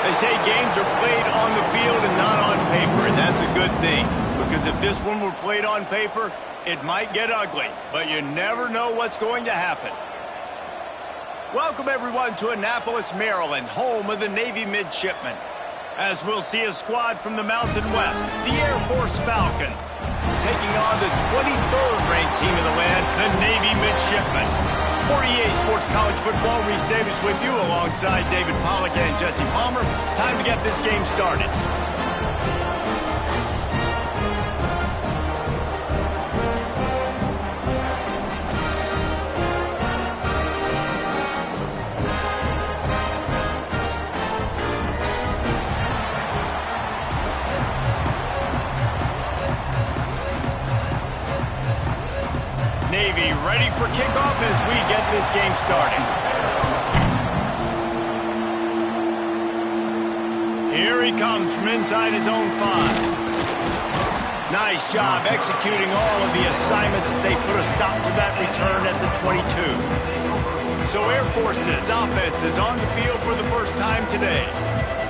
They say games are played on the field and not on paper, and that's a good thing. Because if this one were played on paper, it might get ugly, but you never know what's going to happen. Welcome, everyone, to Annapolis, Maryland, home of the Navy Midshipmen. As we'll see a squad from the Mountain West, the Air Force Falcons, taking on the 23rd ranked team in the land, the Navy Midshipmen. For EA Sports College Football, Reese Davis with you alongside David Pollack and Jesse Palmer. Time to get this game started. Navy ready for kickoff as we get this game started. Here he comes from inside his own 5. Nice job executing all of the assignments as they put a stop to that return at the 22. So Air Force's offense is on the field for the first time today.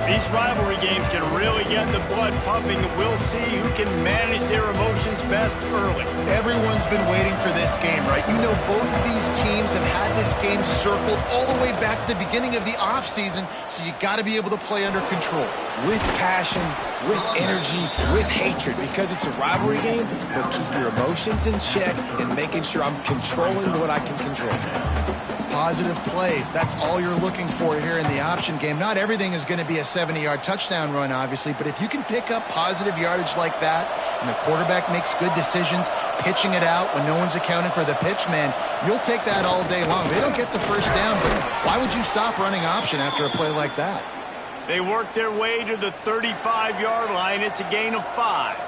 These rivalry games can really get the blood pumping, and we'll see who can manage their emotions best early. Everyone's been waiting for this game, right? You know, both of these teams have had this game circled all the way back to the beginning of the offseason, so you got to be able to play under control. With passion, with energy, with hatred, because it's a rivalry game, but keep your emotions in check and making sure I'm controlling what I can control. Positive plays, that's all you're looking for here in the option game. Not everything is going to be a 70-yard touchdown run, obviously, but if you can pick up positive yardage like that and the quarterback makes good decisions, pitching it out when no one's accounting for the pitch man, you'll take that all day long. They don't get the first down, but why would you stop running option after a play like that? They work their way to the 35-yard line. It's a gain of 5.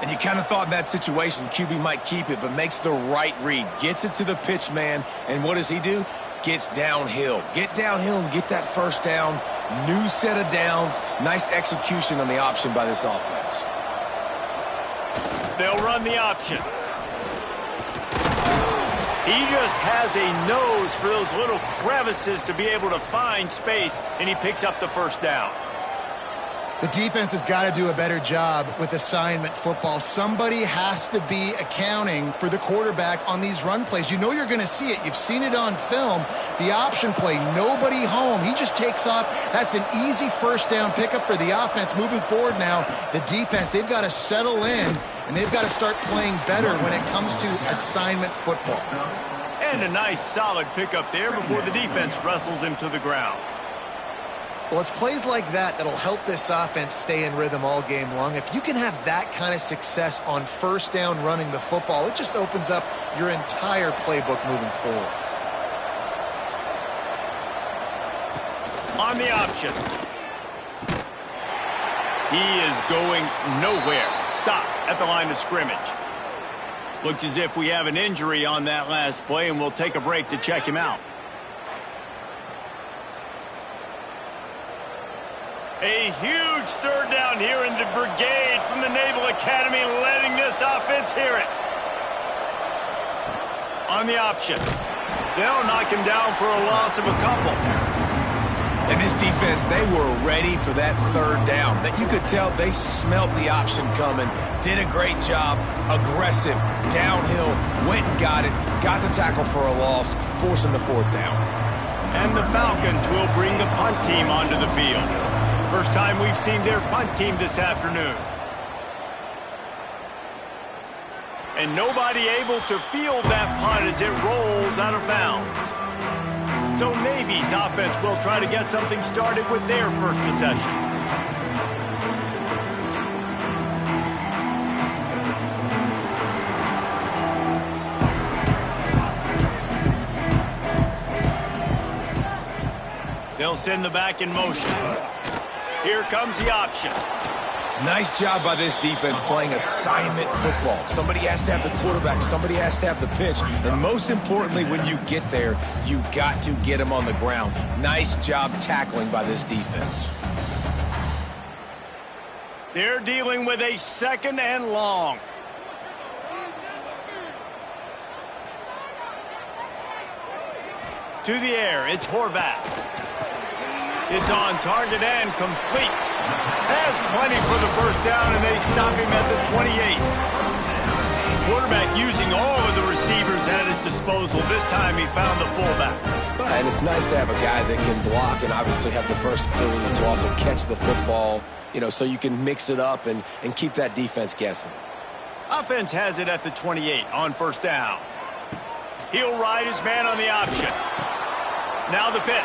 And you kind of thought in that situation QB might keep it, but makes the right read. Gets it to the pitch man, and what does he do? Gets downhill. Get downhill and get that first down. New set of downs. Nice execution on the option by this offense. They'll run the option. He just has a nose for those little crevices to be able to find space, and he picks up the first down. The defense has got to do a better job with assignment football. Somebody has to be accounting for the quarterback on these run plays. You know you're going to see it. You've seen it on film. The option play, nobody home. He just takes off. That's an easy first down pickup for the offense. Moving forward now, the defense, they've got to settle in, and they've got to start playing better when it comes to assignment football. And a nice solid pickup there before the defense wrestles him to the ground. Well, it's plays like that that'll help this offense stay in rhythm all game long. If you can have that kind of success on first down running the football, it just opens up your entire playbook moving forward. On the option. He is going nowhere. Stop at the line of scrimmage. Looks as if we have an injury on that last play, and we'll take a break to check him out. A huge third down here in the brigade from the Naval Academy, letting this offense hear it. On the option. They'll knock him down for a loss of a couple. And this defense, they were ready for that third down. That you could tell they smelt the option coming. Did a great job. Aggressive. Downhill. Went and got it. Got the tackle for a loss. Forcing the fourth down. And the Falcons will bring the punt team onto the field. First time we've seen their punt team this afternoon. And nobody able to field that punt as it rolls out of bounds. So Navy's offense will try to get something started with their first possession. They'll send the back in motion. Here comes the option. Nice job by this defense playing assignment football. Somebody has to have the quarterback. Somebody has to have the pitch. And most importantly, when you get there, you got to get him on the ground. Nice job tackling by this defense. They're dealing with a second and long. To the air, it's Horvath. It's on target and complete. Has plenty for the first down, and they stop him at the 28. Quarterback using all of the receivers at his disposal. This time he found the fullback. And it's nice to have a guy that can block and obviously have the versatility to also catch the football, so you can mix it up and keep that defense guessing. Offense has it at the 28 on first down. He'll ride his man on the option. Now the pitch.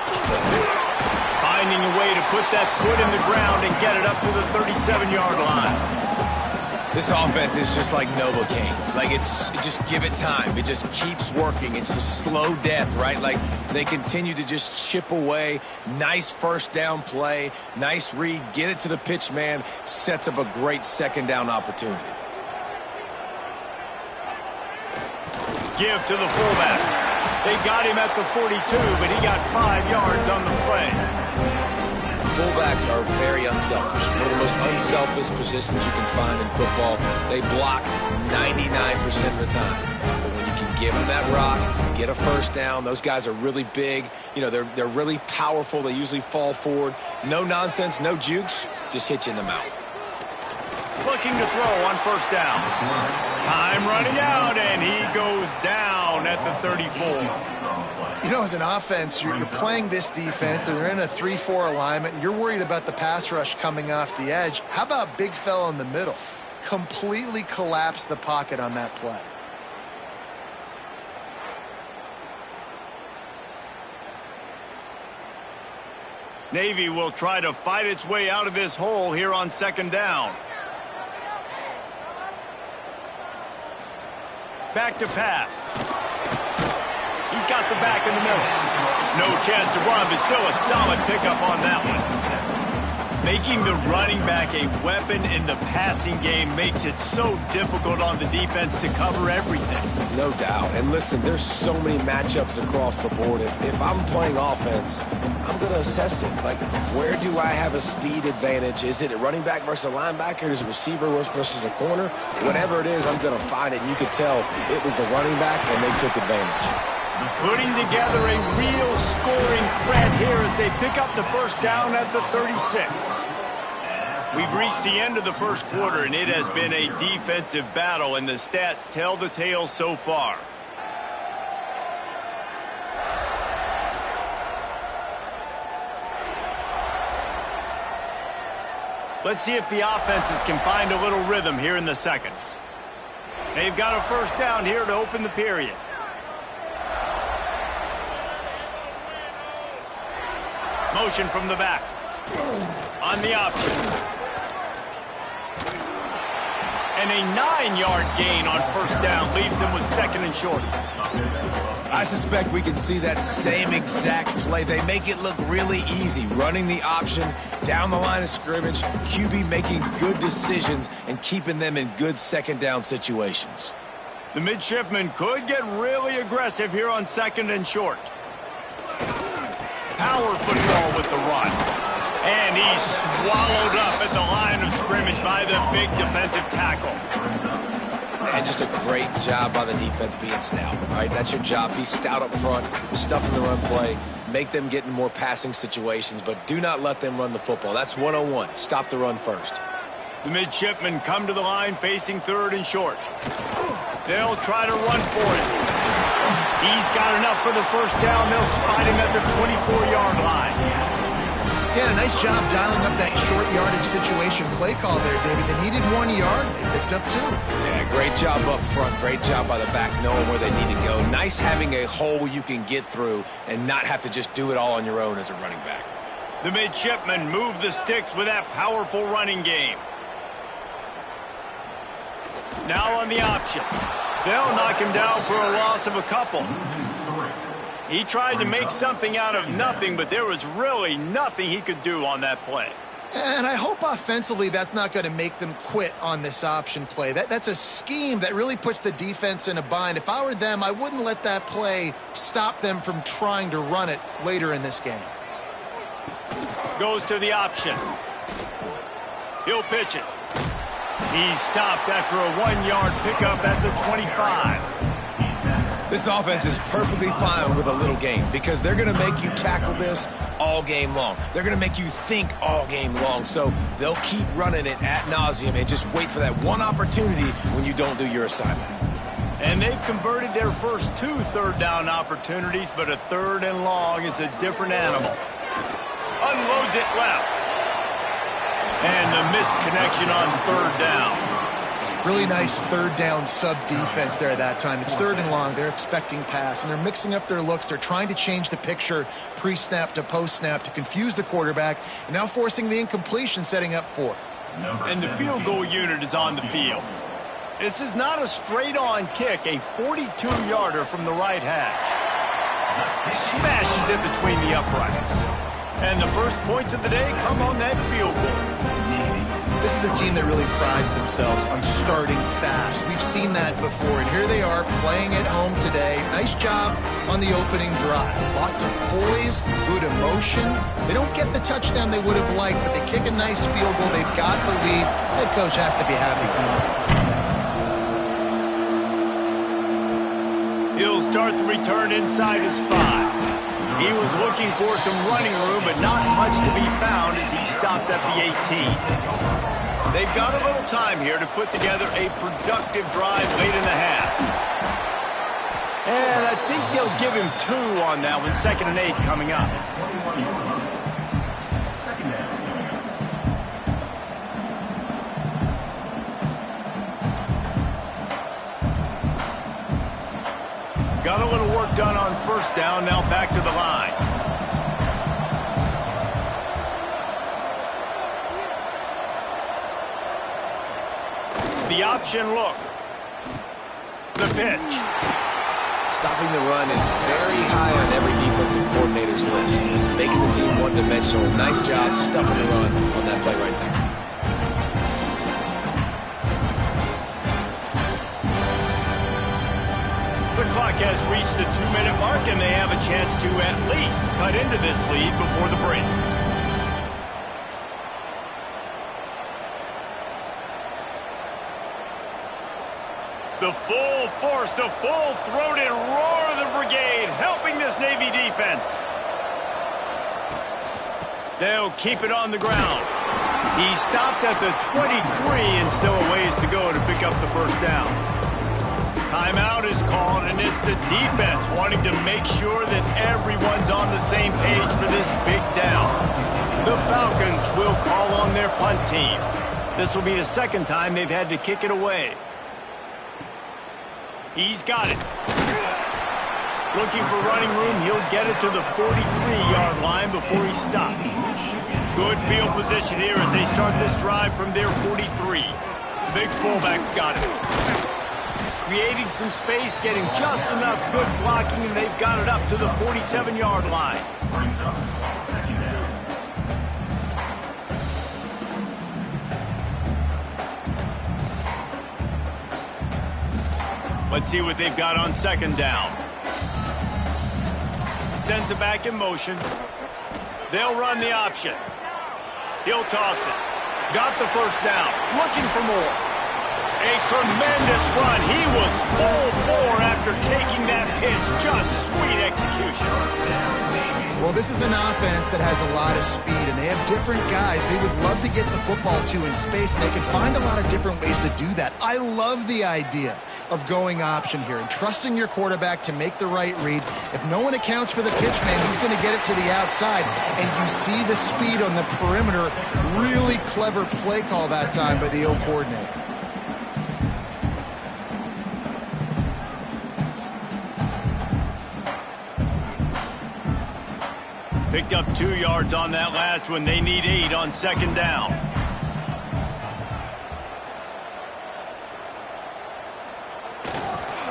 Finding a way to put that foot in the ground and get it up to the 37-yard line. This offense is just like Novocaine. Just give it time. It just keeps working. It's a slow death, right? They continue to just chip away. Nice first down play. Nice read. Get it to the pitch man. Sets up a great second down opportunity. Give to the fullback. They got him at the 42, but he got 5 yards on the play. Fullbacks are very unselfish. One of the most unselfish positions you can find in football. They block 99% of the time. But when you can give them that rock, get a first down, those guys are really big. They're really powerful. They usually fall forward. No nonsense, no jukes, just hit you in the mouth. Looking to throw on first down. Time running out, and he goes down at the 34. As an offense, you're playing this defense. They're in a 3-4 alignment. You're worried about the pass rush coming off the edge. How about big fella in the middle? Completely collapse the pocket on that play. Navy will try to fight its way out of this hole here on second down. Back to pass. He's got the back in the middle. No chance to run, but still a solid pickup on that one. Making the running back a weapon in the passing game makes it so difficult on the defense to cover everything. No doubt. And listen, there's so many matchups across the board. If I'm playing offense, I'm going to assess it. Where do I have a speed advantage? Is it a running back versus a linebacker? Is it a receiver versus a corner? Whatever it is, I'm going to find it. And you could tell it was the running back, and they took advantage. Putting together a real scoring threat here as they pick up the first down at the 36. We've reached the end of the first quarter, and it has been a defensive battle, and the stats tell the tale so far. Let's see if the offenses can find a little rhythm here in the second. They've got a first down here to open the period. Motion from the back. On the option. And a 9-yard gain on first down leaves them with second and short. I suspect we can see that same exact play. They make it look really easy. Running the option down the line of scrimmage. QB making good decisions and keeping them in good second down situations. The Midshipman could get really aggressive here on second and short. Power football with the run. And he's swallowed up at the line of scrimmage by the big defensive tackle. And just a great job by the defense being stout. All right, that's your job. Be stout up front, stuff in the run play, make them get in more passing situations, but do not let them run the football. That's 101. Stop the run first. The Midshipmen come to the line facing third and short. They'll try to run for it. He's got enough for the first down. They'll spot him at the 24-yard line. Yeah, nice job dialing up that short yardage situation play call there, David. They needed 1 yard. They picked up 2. Yeah, great job up front. Great job by the back knowing where they need to go. Nice having a hole you can get through and not have to just do it all on your own as a running back. The Midshipmen move the sticks with that powerful running game. Now on the option. They'll knock him down for a loss of a couple. He tried to make something out of nothing, but there was really nothing he could do on that play. And I hope offensively that's not going to make them quit on this option play. That's a scheme that really puts the defense in a bind. If I were them, I wouldn't let that play stop them from trying to run it later in this game. Goes to the option. He'll pitch it. He's stopped after a 1-yard pickup at the 25. This offense is perfectly fine with a little game because they're going to make you tackle this all game long. They're going to make you think all game long. So they'll keep running it ad nauseum and just wait for that one opportunity when you don't do your assignment. And they've converted their first 2 third-down opportunities, but a 3rd and long is a different animal. Unloads it left. And the missed connection on 3rd down. Really nice 3rd down sub-defense there that time. It's 3rd and long. They're expecting pass, and they're mixing up their looks. They're trying to change the picture pre-snap to post-snap to confuse the quarterback, and now forcing the incompletion, setting up 4th. And the field goal unit is on the field. This is not a straight-on kick, a 42-yarder from the right hash. Smashes it between the uprights. And the first points of the day come on that field goal. This is a team that really prides themselves on starting fast. We've seen that before, and here they are playing at home today. Nice job on the opening drive. Lots of poise, good emotion. They don't get the touchdown they would have liked, but they kick a nice field goal. They've got the lead. Head coach has to be happy. He'll start the return inside his 5. He was looking for some running room, but not much to be found as he stopped at the 18. They've got a little time here to put together a productive drive late in the half. And I think they'll give him 2 on that one, 2nd and 8 coming up. Got a little work done on 1st down, now back to the line. The option look. The pitch. Stopping the run is very high on every defensive coordinator's list. Making the team one-dimensional. Nice job stuffing the run on that play right there. The clock has reached the 2-minute mark, and they have a chance to at least cut into this lead before the break. The full force, the full-throated roar of the brigade helping this Navy defense. They'll keep it on the ground. He stopped at the 23 and still a ways to go to pick up the 1st down. Timeout is called, and it's the defense wanting to make sure that everyone's on the same page for this big down. The Falcons will call on their punt team. This will be the 2nd time they've had to kick it away. He's got it. Looking for running room, he'll get it to the 43-yard line before he stopped. Good field position here as they start this drive from their 43. Big fullback's got it. Creating some space, getting just enough good blocking, and they've got it up to the 47-yard line. Let's see what they've got on 2nd down. Sends it back in motion. They'll run the option. He'll toss it. Got the 1st down. Looking for more. A tremendous run. He was full bore after taking that pitch. Just sweet execution. Well, this is an offense that has a lot of speed, and they have different guys they would love to get the football to in space, and they can find a lot of different ways to do that. I love the idea of going option here and trusting your quarterback to make the right read. If no one accounts for the pitch man, he's going to get it to the outside, and you see the speed on the perimeter. Really clever play call that time by the O coordinator. Picked up 2 yards on that last one. They need 8 on 2nd down.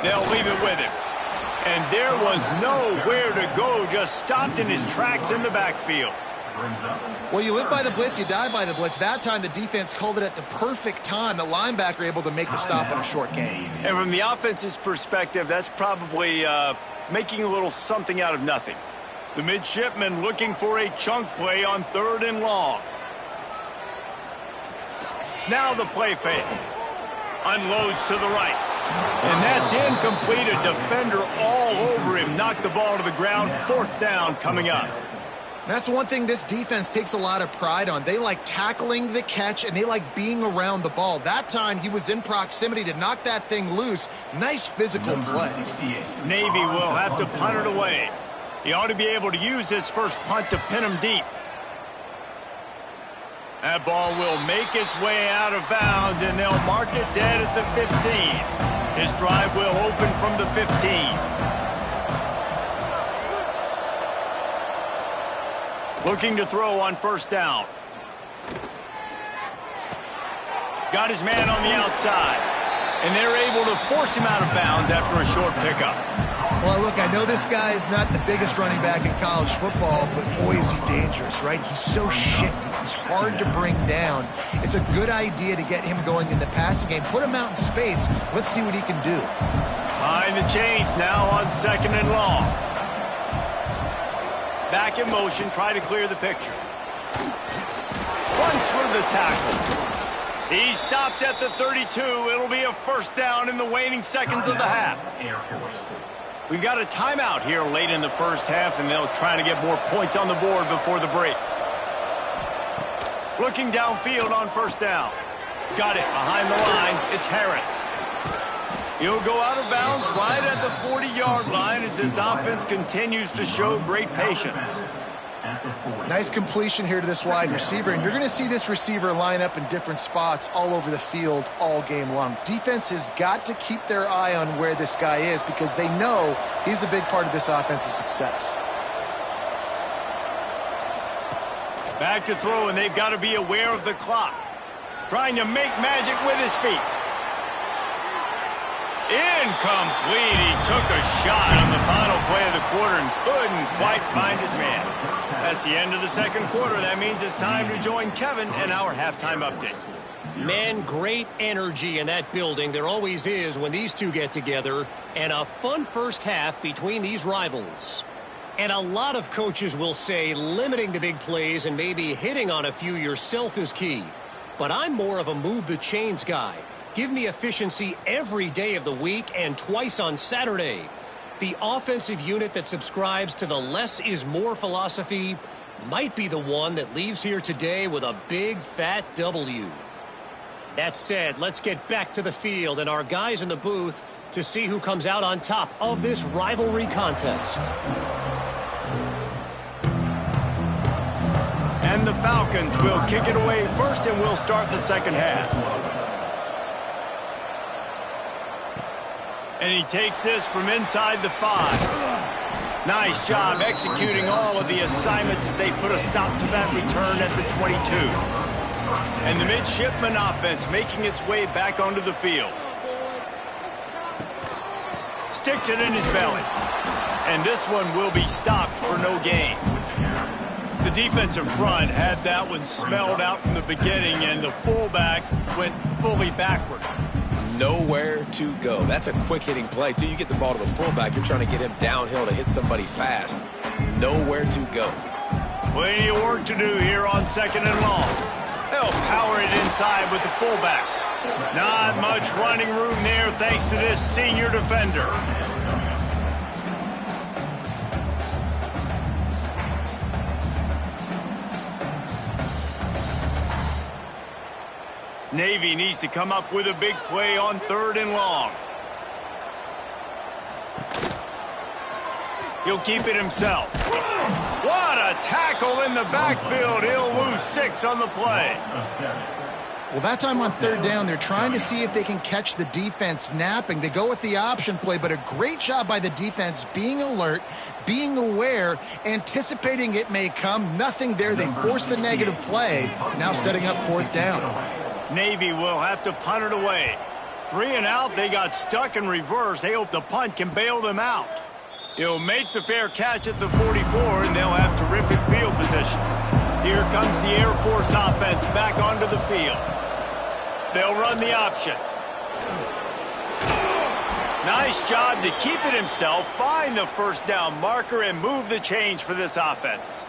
They'll leave it with him. And there was nowhere to go, just stopped in his tracks in the backfield. Well, you live by the blitz, you die by the blitz. That time the defense called it at the perfect time. The linebacker able to make the stop on a short gain. And from the offense's perspective, that's probably making a little something out of nothing. The Midshipman looking for a chunk play on 3rd and long. Now the play fake. Unloads to the right. And that's incomplete. A defender all over him. Knocked the ball to the ground. 4th down coming up. That's one thing this defense takes a lot of pride on. They like tackling the catch, and they like being around the ball. That time, he was in proximity to knock that thing loose. Nice physical play. Navy will have to punt it away. He ought to be able to use his first punt to pin him deep. That ball will make its way out of bounds, and they'll mark it dead at the 15. His drive will open from the 15. Looking to throw on 1st down. Got his man on the outside. And they're able to force him out of bounds after a short pickup. Well, look, I know this guy is not the biggest running back in college football, but boy, is he dangerous, right? He's so shifty. He's hard to bring down. It's a good idea to get him going in the passing game. Put him out in space. Let's see what he can do. Behind the chains now on 2nd and long. Back in motion, try to clear the picture. Runs for the tackle. He stopped at the 32. It'll be a 1st down in the waning seconds of the half. We've got a timeout here late in the 1st half, and they'll try to get more points on the board before the break. Looking downfield on 1st down. Got it behind the line. It's Harris. He'll go out of bounds right at the 40-yard line as this offense continues to show great patience. Nice completion here to this wide receiver, and you're going to see this receiver line up in different spots all over the field all game long. Defense has got to keep their eye on where this guy is because they know he's a big part of this offense's success. Back to throw, and they've got to be aware of the clock. Trying to make magic with his feet. Incomplete. He took a shot on the final play of the quarter and couldn't quite find his man. That's the end of the 2nd quarter. That means it's time to join Kevin in our halftime update. Man, great energy in that building. There always is when these two get together. And a fun 1st half between these rivals. And a lot of coaches will say limiting the big plays and maybe hitting on a few yourself is key. But I'm more of a move the chains guy. Give me efficiency every day of the week and twice on Saturday. The offensive unit that subscribes to the less is more philosophy might be the one that leaves here today with a big fat W. That said, let's get back to the field and our guys in the booth to see who comes out on top of this rivalry contest. And the Falcons will kick it away first, and we'll start the 2nd half. And he takes this from inside the 5. Nice job executing all of the assignments as they put a stop to that return at the 22. And the Midshipman offense making its way back onto the field. Sticks it in his belly. And this one will be stopped for no gain. The defensive front had that one smelled out from the beginning, and the fullback went fully backward. Nowhere to go. That's a quick-hitting play, too. You get the ball to the fullback, you're trying to get him downhill to hit somebody fast. Nowhere to go. Plenty of work to do here on 2nd and long. They'll power it inside with the fullback. Not much running room there thanks to this senior defender. Navy needs to come up with a big play on 3rd and long. He'll keep it himself. What a tackle in the backfield. He'll lose 6 on the play. Well, that time on 3rd down, they're trying to see if they can catch the defense napping. They go with the option play, but a great job by the defense being alert, being aware, anticipating it may come. Nothing there. They force the negative play, now setting up 4th down. Navy will have to punt it away. 3 and out, they got stuck in reverse. They hope the punt can bail them out. He'll make the fair catch at the 44, and they'll have terrific field position. Here comes the Air Force offense back onto the field. They'll run the option. Nice job to keep it himself, find the 1st down marker, and move the change for this offense.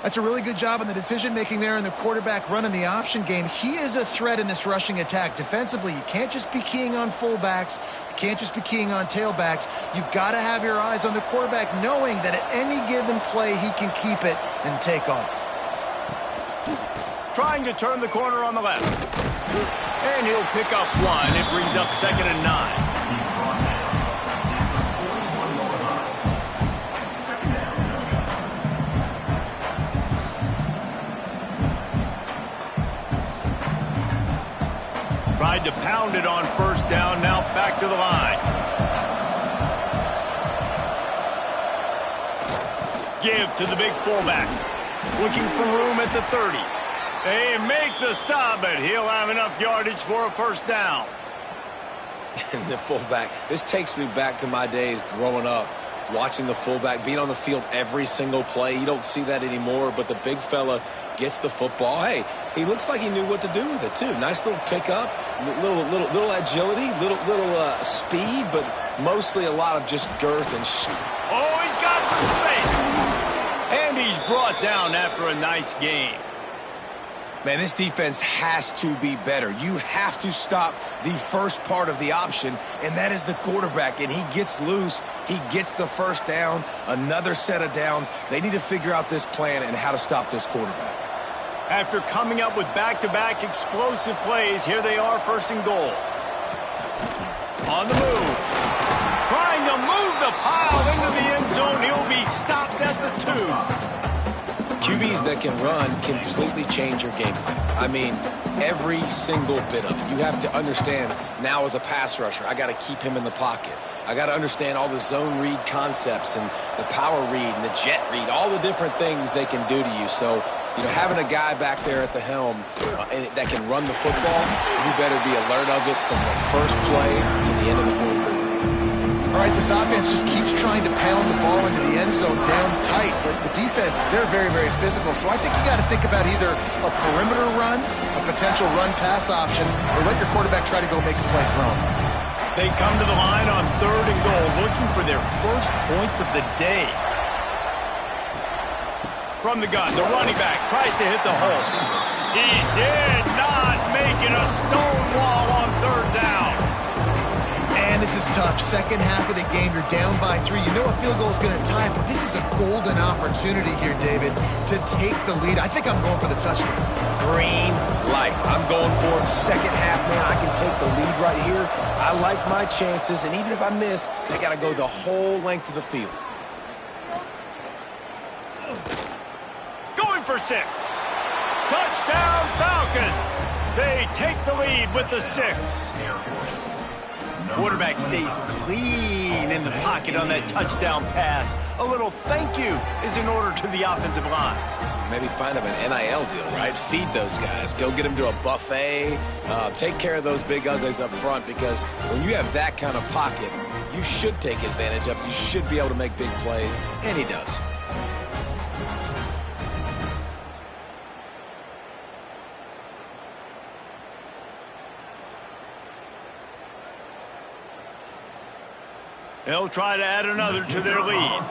That's a really good job on the decision-making there, and the quarterback running the option game. He is a threat in this rushing attack. Defensively, you can't just be keying on fullbacks. You can't just be keying on tailbacks. You've got to have your eyes on the quarterback, knowing that at any given play, he can keep it and take off. Trying to turn the corner on the left. And he'll pick up one. It brings up 2nd and 9. Tried to pound it on 1st down, now back to the line. Give to the big fullback. Looking for room at the 30. They make the stop, but he'll have enough yardage for a 1st down. And the fullback, this takes me back to my days growing up, watching the fullback being on the field every single play. You don't see that anymore, but the big fella gets the football. Hey, he looks like he knew what to do with it too. Nice little pickup, little agility, little speed, but mostly a lot of just girth and Oh, he's got some space. And he's brought down after a nice game. Man, this defense has to be better. You have to stop the first part of the option, and that is the quarterback. And he gets loose. He gets the 1st down, another set of downs. They need to figure out this plan and how to stop this quarterback. After coming up with back-to-back explosive plays, here they are, 1st and goal. On the move. Trying to move the pile into the end zone. He'll be stopped at the 2. QBs that can run completely change your game plan. I mean, every single bit of it. You have to understand now as a pass rusher, I got to keep him in the pocket. I got to understand all the zone read concepts and the power read and the jet read, all the different things they can do to you. So, having a guy back there at the helm that can run the football, you better be alert of it from the first play to the end of the 4th quarter. All right, this offense just keeps trying to pound the ball into the end zone down tight, but the defense, they're very, very physical. So I think you got to think about either a perimeter run, a potential run-pass option, or let your quarterback try to go make a play thrown. They come to the line on 3rd and goal, looking for their first points of the day. From the gun, the running back tries to hit the hole. He did not make it, a stone wall on 3rd down. And this is tough. Second half of the game, you're down by 3. You know a field goal is going to tie it, but this is a golden opportunity here, David, to take the lead. I think I'm going for the touchdown. Green light. I'm going for it. Second half, man, I can take the lead right here. I like my chances, and even if I miss, I got to go the whole length of the field. Going for 6. Touchdown, Falcons. They take the lead with the 6. Quarterback stays clean in the pocket on that touchdown pass. A little thank you is in order to the offensive line. Maybe find them an NIL deal, right? Feed those guys. Go get them to a buffet. Take care of those big uglies up front, because when you have that kind of pocket, you should take advantage of it. You should be able to make big plays, and he does. They'll try to add another to their lead.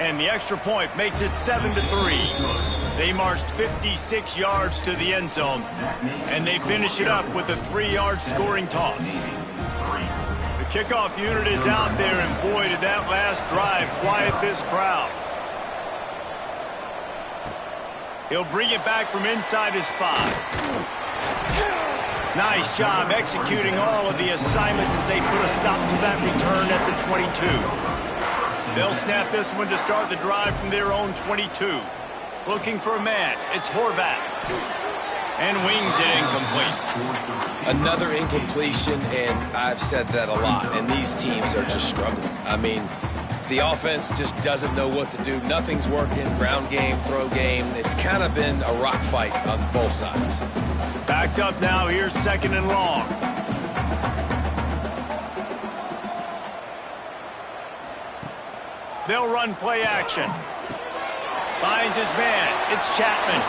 And the extra point makes it 7-3. They marched 56 yards to the end zone, and they finish it up with a 3-yard scoring toss. The kickoff unit is out there, and boy, did that last drive quiet this crowd. He'll bring it back from inside his 5. Nice job executing all of the assignments as they put a stop to that return at the 22. They'll snap this one to start the drive from their own 22. Looking for a man. It's Horvath. And wings it incomplete. Another incompletion, and I've said that a lot, and these teams are just struggling. I mean, the offense just doesn't know what to do. Nothing's working. Ground game, throw game. It's kind of been a rock fight on both sides. Backed up now. Here's 2nd and long. They'll run play action. Finds his man. It's Chapman.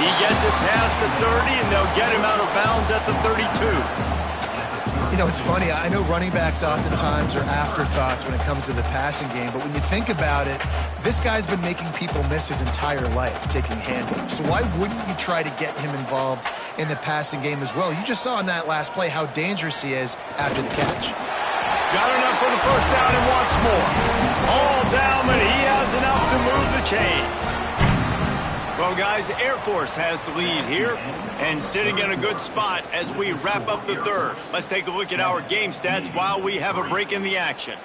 He gets it past the 30, and they'll get him out of bounds at the 32. You know, it's funny. I know running backs oftentimes are afterthoughts when it comes to the passing game, but when you think about it, this guy's been making people miss his entire life taking handoffs. So why wouldn't you try to get him involved in the passing game as well? You just saw in that last play how dangerous he is after the catch. Got enough for the first down and wants more. All down, but he has enough to move the chains. Well, guys, Air Force has the lead here and sitting in a good spot as we wrap up the third. Let's take a look at our game stats while we have a break in the action.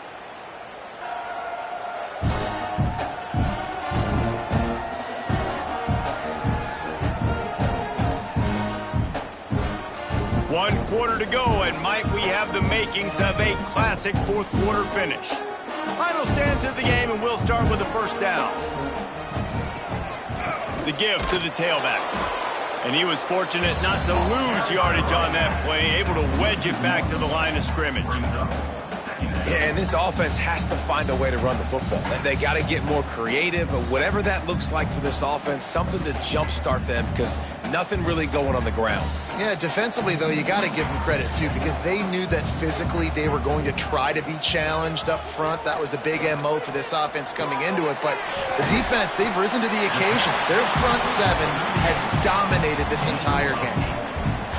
One quarter to go, and might we have the makings of a classic fourth quarter finish. Final stands of the game, and we'll start with the first down. The give to the tailback. And he was fortunate not to lose yardage on that play, able to wedge it back to the line of scrimmage. Yeah, and this offense has to find a way to run the football. They got to get more creative, but whatever that looks like for this offense, something to jumpstart them because nothing really going on the ground. Yeah, defensively, though, you got to give them credit, too, because they knew that physically they were going to try to be challenged up front. That was a big MO for this offense coming into it. But the defense, they've risen to the occasion. Their front seven has dominated this entire game.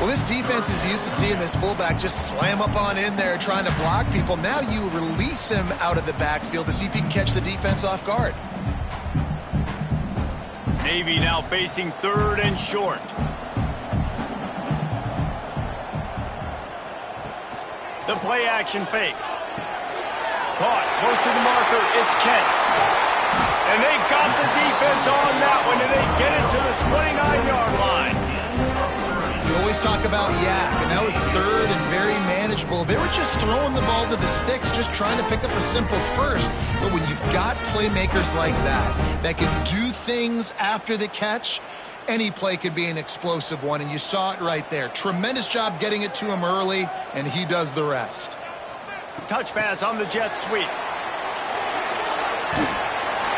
Well, this defense is used to seeing this fullback just slam up on in there trying to block people. Now you release him out of the backfield to see if he can catch the defense off guard. Navy now facing third and short. The play action fake. Caught close to the marker. It's Kent. And they got the defense on that one, and they get it to the 29-yard line. You always talk about yak, and that was third and very manageable. They were just throwing the ball to the sticks, just trying to pick up a simple first. But when you've got playmakers like that can do things after the catch, any play could be an explosive one, and you saw it right there. Tremendous job getting it to him early, and he does the rest. Touch pass on the jet sweep.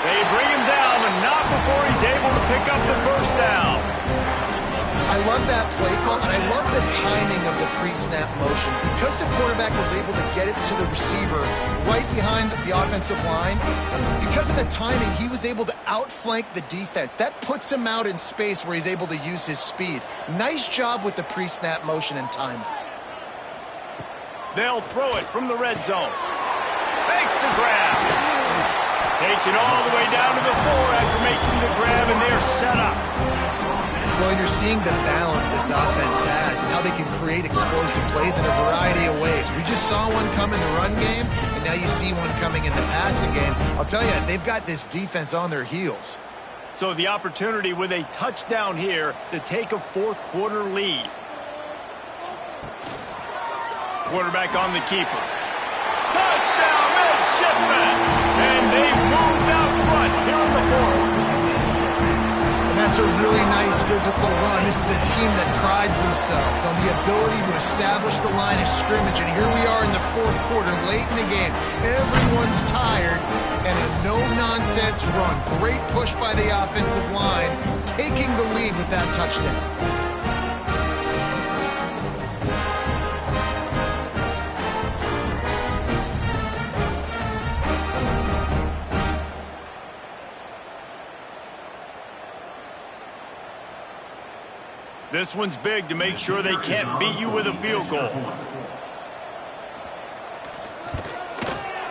They bring him down, but not before he's able to pick up the first down. I love that play call, and I love the timing of the pre-snap motion. Because the quarterback was able to get it to the receiver right behind the offensive line, because of the timing, he was able to outflank the defense. That puts him out in space where he's able to use his speed. Nice job with the pre-snap motion and timing. They'll throw it from the red zone. Makes the grab. Takes it all the way down to the 4 after making the grab, and they're set up. Well, and you're seeing the balance this offense has and how they can create explosive plays in a variety of ways. We just saw one come in the run game, and now you see one coming in the passing game. I'll tell you, they've got this defense on their heels. So the opportunity with a touchdown here to take a fourth quarter lead. Quarterback on the keeper. Touchdown, Midshipman! And they moved out front here in the fourth. That's a really nice physical run. This is a team that prides themselves on the ability to establish the line of scrimmage. And here we are in the fourth quarter, late in the game. Everyone's tired, and a no-nonsense run. Great push by the offensive line, taking the lead with that touchdown. This one's big to make sure they can't beat you with a field goal.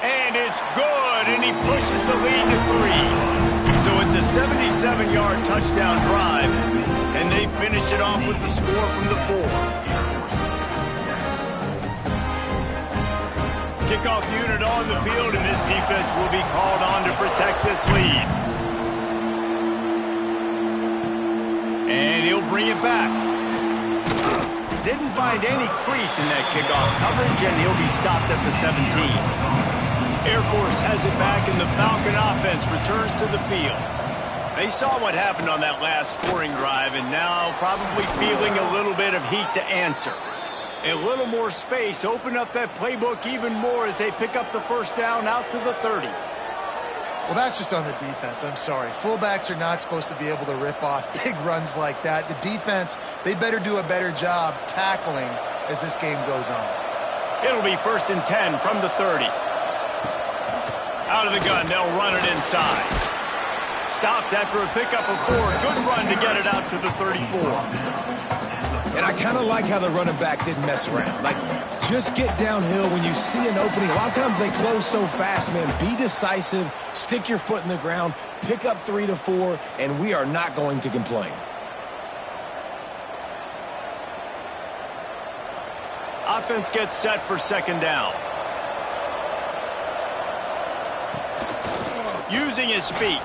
And it's good, and he pushes the lead to 3. So it's a 77-yard touchdown drive, and they finish it off with the score from the 4. Kickoff unit on the field, and this defense will be called on to protect this lead. And he'll bring it back. Didn't find any crease in that kickoff coverage, and he'll be stopped at the 17. Air Force has it back, and the Falcon offense returns to the field. They saw what happened on that last scoring drive, and now probably feeling a little bit of heat to answer. A little more space, open up that playbook even more as they pick up the first down out to the 30. Well, that's just on the defense. I'm sorry. Fullbacks are not supposed to be able to rip off big runs like that. The defense, they better do a better job tackling as this game goes on. It'll be 1st and 10 from the 30. Out of the gun, they'll run it inside. Stopped after a pickup of 4. Good run to get it out to the 34. And I kind of like how the running back didn't mess around. Like, just get downhill when you see an opening. A lot of times they close so fast, man. Be decisive, stick your foot in the ground, pick up 3 to 4, and we are not going to complain. Offense gets set for 2nd down. Using his feet.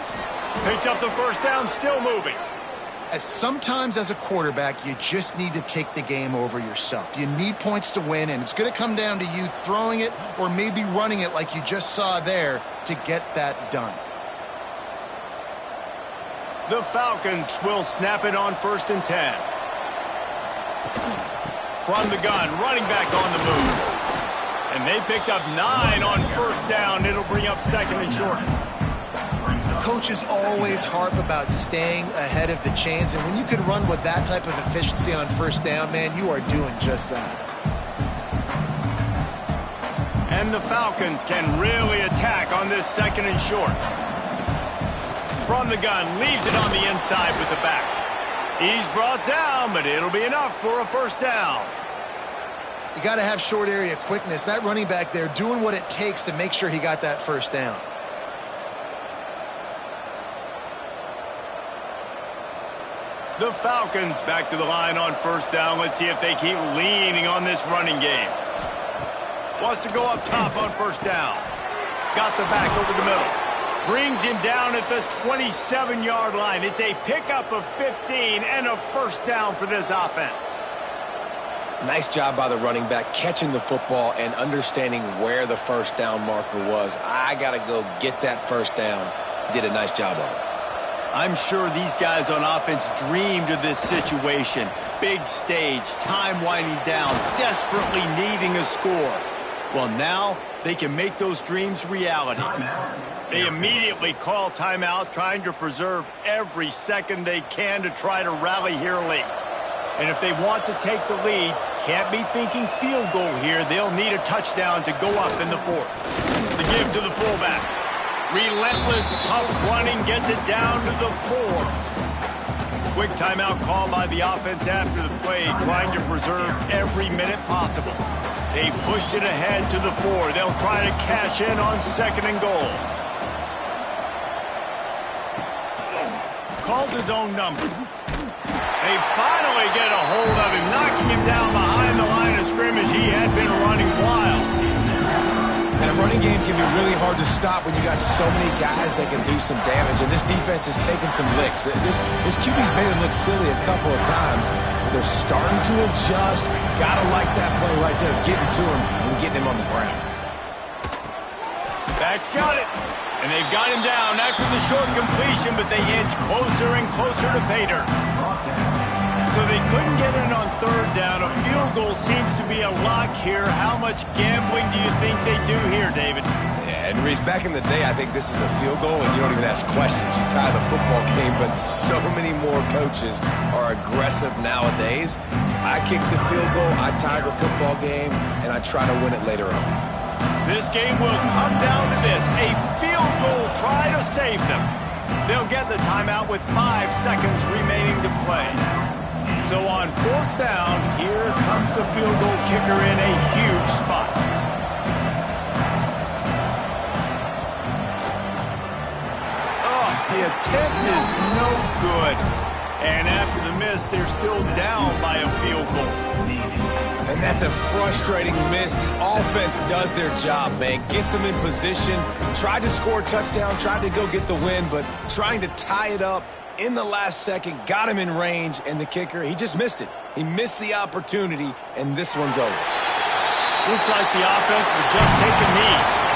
Picks up the 1st down, still moving. Sometimes as a quarterback, you just need to take the game over yourself. You need points to win, and it's going to come down to you throwing it or maybe running it like you just saw there to get that done. The Falcons will snap it on 1st and 10. From the gun, running back on the move. And they picked up 9 on 1st down. It'll bring up 2nd and short. Coaches always harp about staying ahead of the chains, and when you can run with that type of efficiency on 1st down, man, you are doing just that. And the Falcons can really attack on this 2nd and short. From the gun, leaves it on the inside with the back. He's brought down, but it'll be enough for a 1st down. You got to have short area quickness. That running back there doing what it takes to make sure he got that 1st down. The Falcons back to the line on 1st down. Let's see if they keep leaning on this running game. Wants to go up top on 1st down. Got the back over the middle. Brings him down at the 27-yard line. It's a pickup of 15 and a 1st down for this offense. Nice job by the running back catching the football and understanding where the 1st down marker was. I got to go get that 1st down. He did a nice job of it. I'm sure these guys on offense dreamed of this situation. Big stage, time winding down, desperately needing a score. Well, now they can make those dreams reality. They immediately call timeout, trying to preserve every second they can to try to rally here late. And if they want to take the lead, can't be thinking field goal here. They'll need a touchdown to go up in the 4th. The give to the fullback. Relentless, tough running gets it down to the 4. Quick timeout call by the offense after the play, trying to preserve every minute possible. They pushed it ahead to the 4. They'll try to cash in on 2nd and goal. Calls his own number. They finally get a hold of him, knocking him down behind the line of scrimmage. He had been running wild. And a running game can be really hard to stop when you got so many guys that can do some damage. And this defense is taking some licks. This QB's made him look silly a couple of times. But they're starting to adjust. Gotta like that play right there, getting to him and getting him on the ground. Back's got it. And they've got him down after the short completion, but they inch closer and closer to pay dirt. So they couldn't get in on 3rd down. A field goal seems to be a lock here. How much gambling do you think they do here, David? Yeah, and Reese, back in the day, I think this is a field goal, and you don't even ask questions. You tie the football game, but so many more coaches are aggressive nowadays. I kick the field goal, I tie the football game, and I try to win it later on. This game will come down to this. A field goal try to save them. They'll get the timeout with 5 seconds remaining to play. So on 4th down, here comes the field goal kicker in a huge spot. Oh, the attempt is no good. And after the miss, they're still down by a field goal. And that's a frustrating miss. The offense does their job, man. Gets them in position, tried to score a touchdown, tried to go get the win, but trying to tie it up in the last second, got him in range, and the kicker, he just missed it. He missed the opportunity, and this one's over. Looks like the offense will just take a knee.